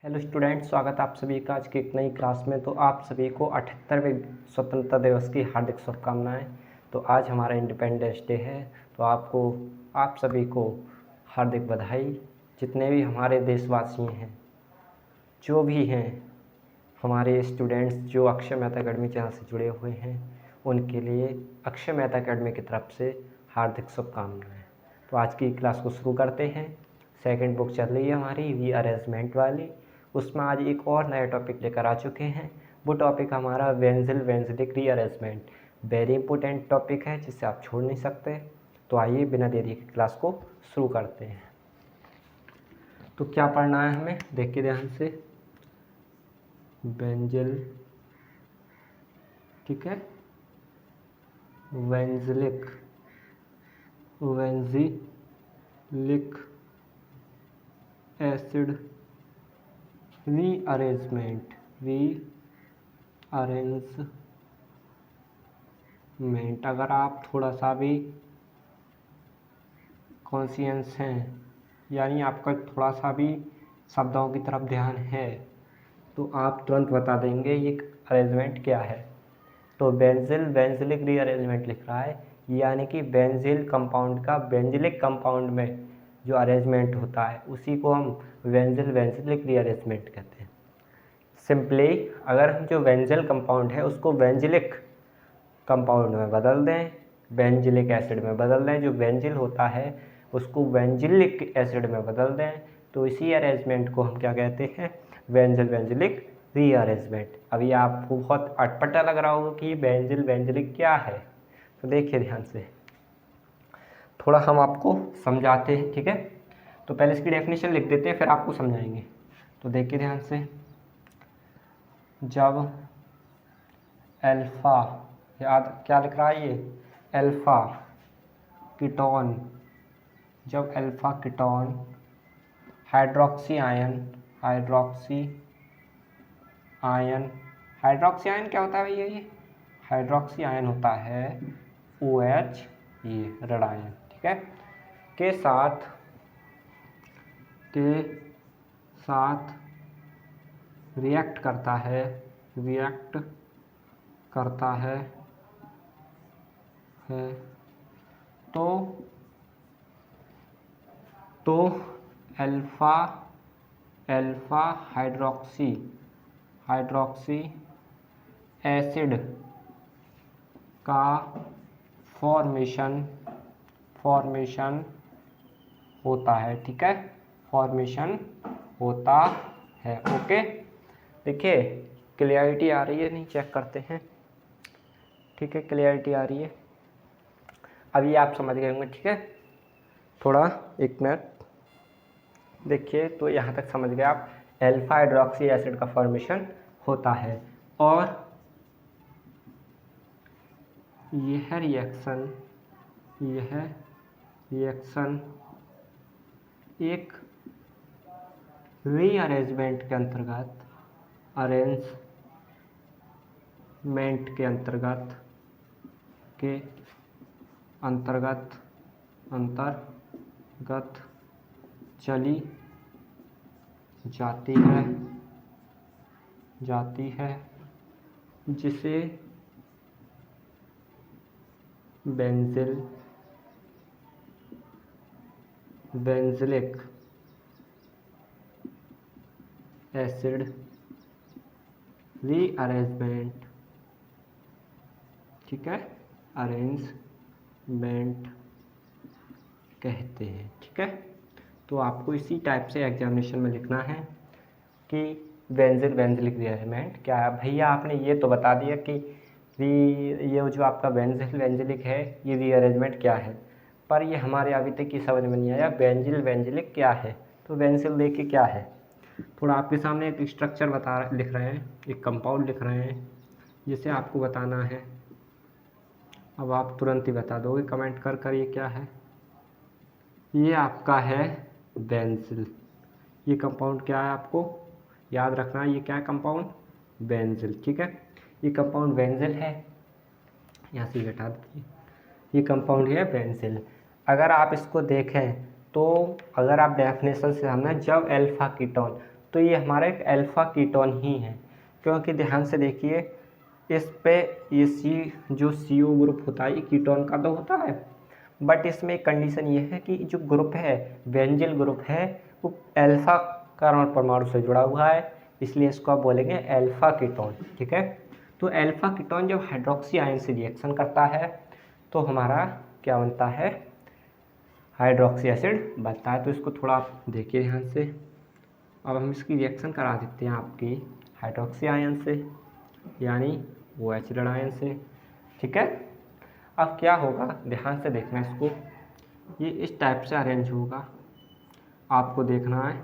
Hello student, स्वागत है आप सभी का आज की एक नई क्लास में। तो आप सभी को 78वें स्वतंत्रता दिवस की हार्दिक शुभकामनाएं। तो आज हमारा इंडिपेंडेंस डे है, तो आप सभी को हार्दिक बधाई। जितने भी हमारे देशवासी हैं, जो भी हैं हमारे स्टूडेंट्स जो अक्षय मेहता अकेडमी चैनल से जुड़े हुए हैं, उनके लिए अक्षय मेहता अकेडमी की तरफ से हार्दिक शुभकामनाएं। तो आज की क्लास को शुरू करते हैं। सेकंड बुक चल रही है हमारी रीअरेंजमेंट वाली। उसमें आज एक और नया टॉपिक लेकर आ चुके हैं। वो टॉपिक हमारा वेंजिलिक रीअरेंजमेंट। वेरी इंपॉर्टेंट टॉपिक है जिसे आप छोड़ नहीं सकते। तो आइए बिना देरी के क्लास को शुरू करते हैं। तो क्या पढ़ना है हमें, देखिए ध्यान से। बेंजिल, ठीक है, वेंजिलिक एसिड रीअरेंजमेंट अगर आप थोड़ा सा भी कॉन्शियस हैं, यानी आपका थोड़ा सा भी शब्दों की तरफ ध्यान है, तो आप तुरंत बता देंगे ये अरेंजमेंट क्या है। तो बेंजिलिक रीअरेंजमेंट लिख रहा है, यानी कि बेंजिल कंपाउंड का बेंजिलिक कंपाउंड में जो अरेंजमेंट होता है उसी को हम बेंजिलिक रीअरेंजमेंट कहते हैं। सिंपली अगर हम जो बेंजिल कंपाउंड है उसको बेंजिलिक कंपाउंड में बदल दें, बेंजिलिक एसिड में बदल दें, जो बेंजिल होता है उसको बेंजिलिक एसिड में बदल दें, तो इसी अरेंजमेंट को हम क्या कहते हैं, बेंजिलिक रीअरेंजमेंट। अभी आपको बहुत अटपटा लग रहा होगा कि बेंजिलिक क्या है, तो देखिए ध्यान से, थोड़ा हम आपको समझाते हैं, ठीक है। तो पहले इसकी डेफिनेशन लिख देते हैं, फिर आपको समझाएंगे। तो देखिए ध्यान से, जब अल्फा, याद क्या लिख रहा है ये, अल्फा कीटोन, जब अल्फा कीटोन हाइड्रोक्सी आयन क्या होता है भैया, ये हाइड्रोक्सी आयन होता है OH, ये रेड आयन, ठीक है, के साथ रिएक्ट करता है तो अल्फा हाइड्रोक्सी एसिड का फॉर्मेशन होता है, ठीक है, फॉर्मेशन होता है। ओके, देखिए क्लियरिटी आ रही है, नहीं चेक करते हैं, ठीक है, क्लियरिटी आ रही है, अभी आप समझ गए होंगे, ठीक है। थोड़ा एक मिनट देखिए, तो यहाँ तक समझ गए आप, अल्फा हाइड्रोक्सी एसिड का फॉर्मेशन होता है, और यह रिएक्शन एक रीअरेंजमेंट के अंतर्गत चली जाती है, जिसे बेंजिलिक एसिड रीअरेंजमेंट, ठीक है, अरेंजमेंट कहते हैं, ठीक है। तो आपको इसी टाइप से एग्जामिनेशन में लिखना है कि बेंजिलिक रीअरेंजमेंट क्या है। भैया आपने ये तो बता दिया कि ये जो आपका बेंजिलिक है ये रीअरेंजमेंट क्या है, पर ये हमारे अभी तक की समझ में नहीं आया बेंजिलिक क्या है। तो बेंजिल देखिए क्या है, थोड़ा आपके सामने एक स्ट्रक्चर लिख रहे हैं, एक कंपाउंड लिख रहे हैं, जिसे आपको बताना है। अब आप तुरंत ही बता दोगे कमेंट कर ये क्या है। ये आपका है बेंजिल। ये कंपाउंड क्या है आपको याद रखना है, ये क्या है कंपाउंड, बेंजिल, ठीक है। ये कंपाउंड बेंजिल है, यहाँ से घटा दीजिए, ये कंपाउंड है बेंजिल। अगर आप इसको देखें तो अगर आप डेफिनेशन से समझना, जब अल्फा कीटोन, तो ये हमारा एक अल्फ़ा कीटोन ही है, क्योंकि ध्यान से देखिए इस पे ये सी जो CO ग्रुप होता है ये कीटोन का तो होता है, बट इसमें एक कंडीशन ये है कि जो ग्रुप है बेंजिल ग्रुप है वो अल्फ़ा कार्बन परमाणु से जुड़ा हुआ है, इसलिए इसको आप बोलेंगे अल्फ़ा कीटोन। ठीक है, तो अल्फ़ा कीटोन जब हाइड्रोक्सी आयन से रिएक्शन करता है तो हमारा क्या बनता है, हाइड्रोक्सी एसिड बनता है। तो इसको थोड़ा आप देखिए ध्यान से। अब हम इसकी रिएक्शन करा देते हैं आपकी हाइड्रोक्सी आयन से, यानी OH आयन से। ठीक है, अब क्या होगा ध्यान से देखना इसको, ये इस टाइप से अरेंज होगा, आपको देखना है।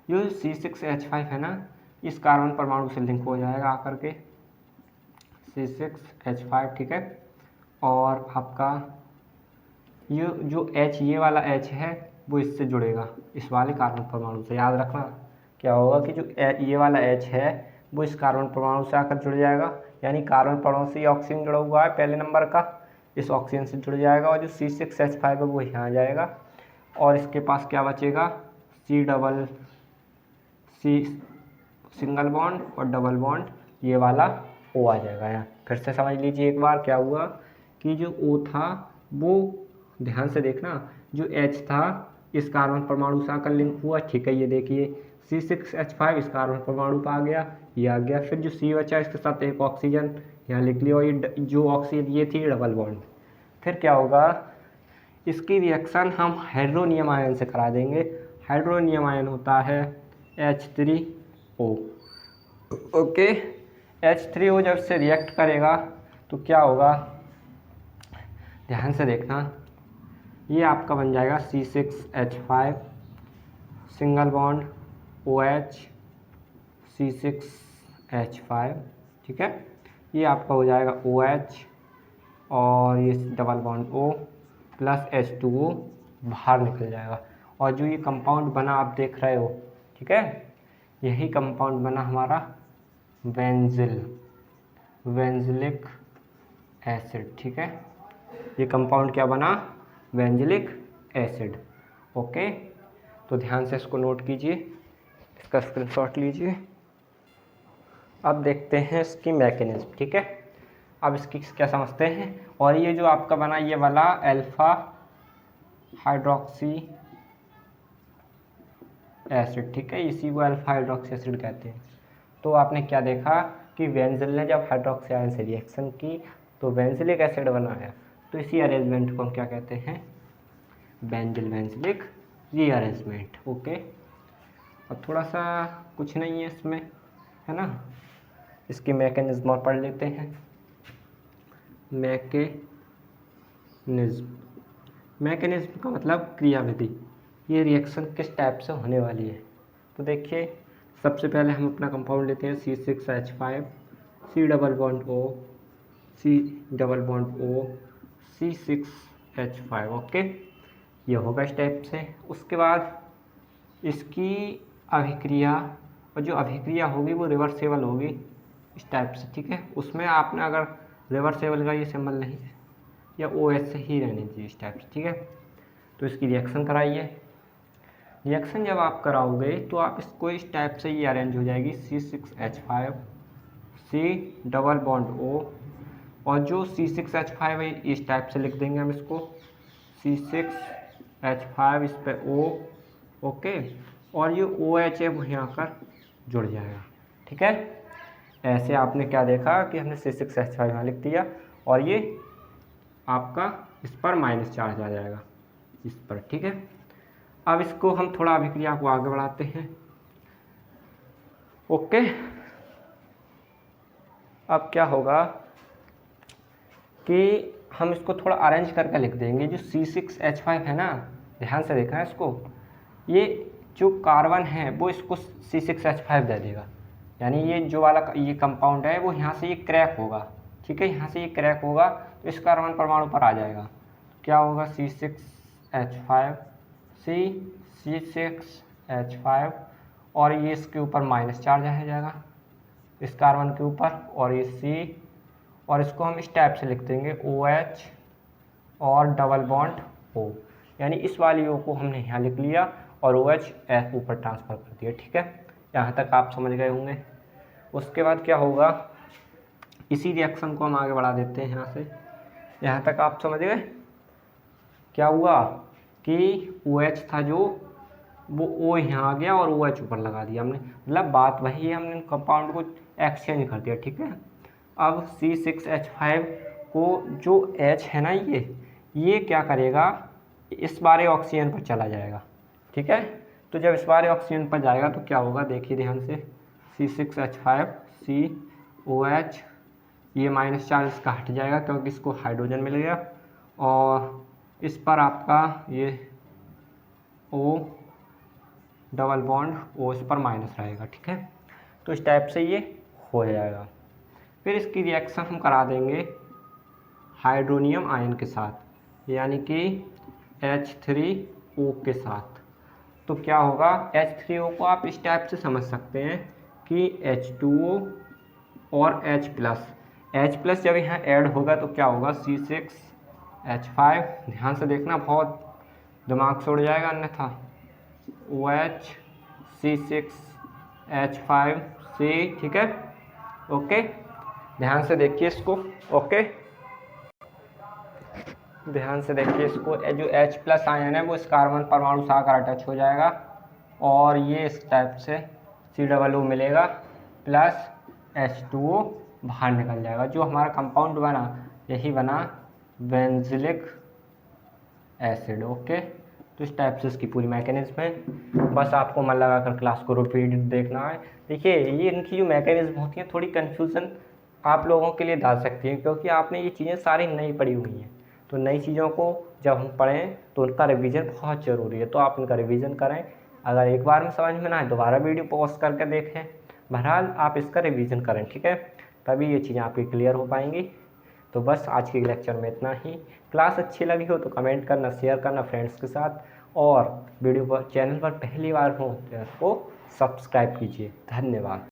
जो C6H5 है ना, इस कार्बन परमाणु से लिंक हो जाएगा आकर के C6H5। ठीक है, और आपका ये जो H ये वाला H है वो इससे जुड़ेगा, इस वाले कार्बन परमाणु से। याद रखना क्या होगा कि जो ये वाला H है वो इस कार्बन परमाणु से आकर जुड़ जाएगा, यानी कार्बन परमाणु से ऑक्सीजन जुड़ा हुआ है पहले नंबर का, इस ऑक्सीजन से जुड़ जाएगा, और जो C6H5 है वो यहाँ आ जाएगा, और इसके पास क्या बचेगा, C सिंगल बॉन्ड और डबल बॉन्ड, ये वाला O आ जाएगा यहाँ। फिर से समझ लीजिए एक बार क्या हुआ कि जो O था वो, ध्यान से देखना, जो H था इस कार्बन परमाणु से आकर लिंक हुआ। ठीक है, ये देखिए C6H5 इस कार्बन परमाणु पर आ गया, ये आ गया। फिर जो C बचा इसके साथ एक ऑक्सीजन यहाँ लिख लिया, और ये जो ऑक्सीजन ये थी डबल बॉन्ड। फिर क्या होगा, इसकी रिएक्शन हम हाइड्रोनियम आयन से करा देंगे। हाइड्रोनियम आयन होता है H3O। ओके, H3O जब से रिएक्ट करेगा तो क्या होगा, ध्यान से देखना, ये आपका बन जाएगा C6H5 single bond OH C6H5। ठीक है, ये आपका हो जाएगा OH और ये double bond O plus H2O बाहर निकल जाएगा, और जो ये कंपाउंड बना आप देख रहे हो, ठीक है, यही कंपाउंड बना हमारा बेंजिलिक एसिड। ठीक है, ये कंपाउंड क्या बना, बेंजिलिक एसिड। ओके, तो ध्यान से इसको नोट कीजिए, इसका स्क्रीनशॉट लीजिए। अब देखते हैं इसकी मैकेनिज्म। ठीक है, अब इसकी क्या समझते हैं। और ये जो आपका बना ये वाला अल्फा हाइड्रोक्सी एसिड, ठीक है, इसी को अल्फा हाइड्रोक्सी एसिड कहते हैं। तो आपने क्या देखा कि बेंजिल ने जब हाइड्रोक्सी आयन से रिएक्शन की तो बेंजिलिक एसिड बनाया, तो इसी अरेंजमेंट को हम क्या कहते हैं, बेंजिलिक रीअरेंजमेंट। ओके, अब थोड़ा सा कुछ नहीं है इसमें, है ना, इसकी मैकेनिज्म और पढ़ लेते हैं। मैकेनिज्म का मतलब क्रियाविधि, ये रिएक्शन किस टाइप से होने वाली है। तो देखिए, सबसे पहले हम अपना कंपाउंड लेते हैं C6H5 C double bond O C double bond O C6H5। Okay, ये होगा इस टाइप से। उसके बाद इसकी अभिक्रिया, और जो अभिक्रिया होगी वो रिवर्सेबल होगी इस टाइप से। ठीक है, उसमें आपने अगर रिवर्सेबल का ये सिंबल नहीं है या OH से ही रहनी चाहिए इस टाइप से। ठीक है, तो इसकी रिएक्शन कराइए। रिएक्शन जब आप कराओगे तो आप इसको इस टाइप से ये अरेंज हो जाएगी C6H5 C double bond O, और जो C6H5 है इस टाइप से लिख देंगे हम इसको C6H5 इस पे O। ओके, और ये OH है वो यहाँ कर जुड़ जाएगा। ठीक है, ऐसे आपने क्या देखा कि हमने C6H5 यहाँ लिख दिया, और ये आपका इस पर माइनस चार्ज आ जाएगा इस पर। ठीक है, अब इसको हम थोड़ा अभिक्रिया को आगे बढ़ाते हैं। ओके, अब क्या होगा कि हम इसको थोड़ा अरेंज करके लिख देंगे। जो C6H5 है ना, ध्यान से देखना है इसको, ये जो कार्बन है वो इसको C6H5 दे देगा, यानी ये जो वाला ये कंपाउंड है वो यहाँ से ये क्रैक होगा। ठीक है, यहाँ से ये क्रैक होगा तो इस कार्बन परमाणु पर आ जाएगा। क्या होगा, C6H5 C6H5, और ये इसके ऊपर माइनस चार्ज आ जाएगा इस कार्बन के ऊपर, और ये C, और इसको हम इस टाइप से लिख देंगे OH और डबल बॉन्ड O, यानी इस वाली O को हमने यहाँ लिख लिया और OH ऊपर ट्रांसफ़र कर दिया। ठीक है, यहाँ तक आप समझ गए होंगे। उसके बाद क्या होगा, इसी रिएक्शन को हम आगे बढ़ा देते हैं। यहाँ से यहाँ तक आप समझ गए। क्या हुआ कि OH था जो, वो O यहाँ आ गया और OH ऊपर लगा दिया हमने, मतलब बात वही है, हमने कंपाउंड को एक्सचेंज कर दिया, ठीक है। अब C6H5 को जो H है ना, ये क्या करेगा, इस बारे ऑक्सीजन पर चला जाएगा, ठीक है। तो जब इस बारे ऑक्सीजन पर जाएगा तो क्या होगा, देखिए ध्यान से, C6H5 COH, ये माइनस चार्ज इसका हट जाएगा क्योंकि इसको हाइड्रोजन मिल गया, और इस पर आपका ये O डबल बॉन्ड O इस पर माइनस रहेगा, ठीक है। तो इस टाइप से ये हो जाएगा। फिर इसकी रिएक्शन हम करा देंगे हाइड्रोनियम आयन के साथ, यानी कि H3O के साथ। तो क्या होगा, H3O को आप इस टाइप से समझ सकते हैं कि H2O और H+ जब यहाँ ऐड होगा तो क्या होगा, C6H5, ध्यान से देखना, बहुत दिमाग से उड़ जाएगा अन्यथा, OH C6H5C, ठीक है, ओके। ध्यान से देखिए इसको, ओके, ध्यान से देखिए इसको। जो H+ आयन है वो इस कार्बन परमाणु से आकर अटैच हो जाएगा और ये इस टाइप से COO मिलेगा प्लस H2O बाहर निकल जाएगा। जो हमारा कंपाउंड बना, यही बना बेंजिलिक एसिड, ओके। तो इस टाइप से इसकी पूरी मैकेनिज्म है, बस आपको मन लगा कर क्लास को रिपीट देखना है। देखिए ये इनकी जो मैकेनिज्म होती है, थोड़ी कन्फ्यूज़न आप लोगों के लिए डाल सकती है, क्योंकि आपने ये चीज़ें सारी नई पढ़ी हुई हैं। तो नई चीज़ों को जब हम पढ़ें तो उनका रिवीजन बहुत ज़रूरी है, तो आप इनका रिवीजन करें। अगर एक बार में समझ में ना आए दोबारा वीडियो पॉज करके देखें, बहरहाल आप इसका रिवीजन करें, ठीक है, तभी ये चीज़ें आपकी क्लियर हो पाएंगी। तो बस आज के लेक्चर में इतना ही। क्लास अच्छी लगी हो तो कमेंट करना, शेयर करना फ्रेंड्स के साथ, और वीडियो पर चैनल पर पहली बार हो तो इसको सब्सक्राइब कीजिए। धन्यवाद।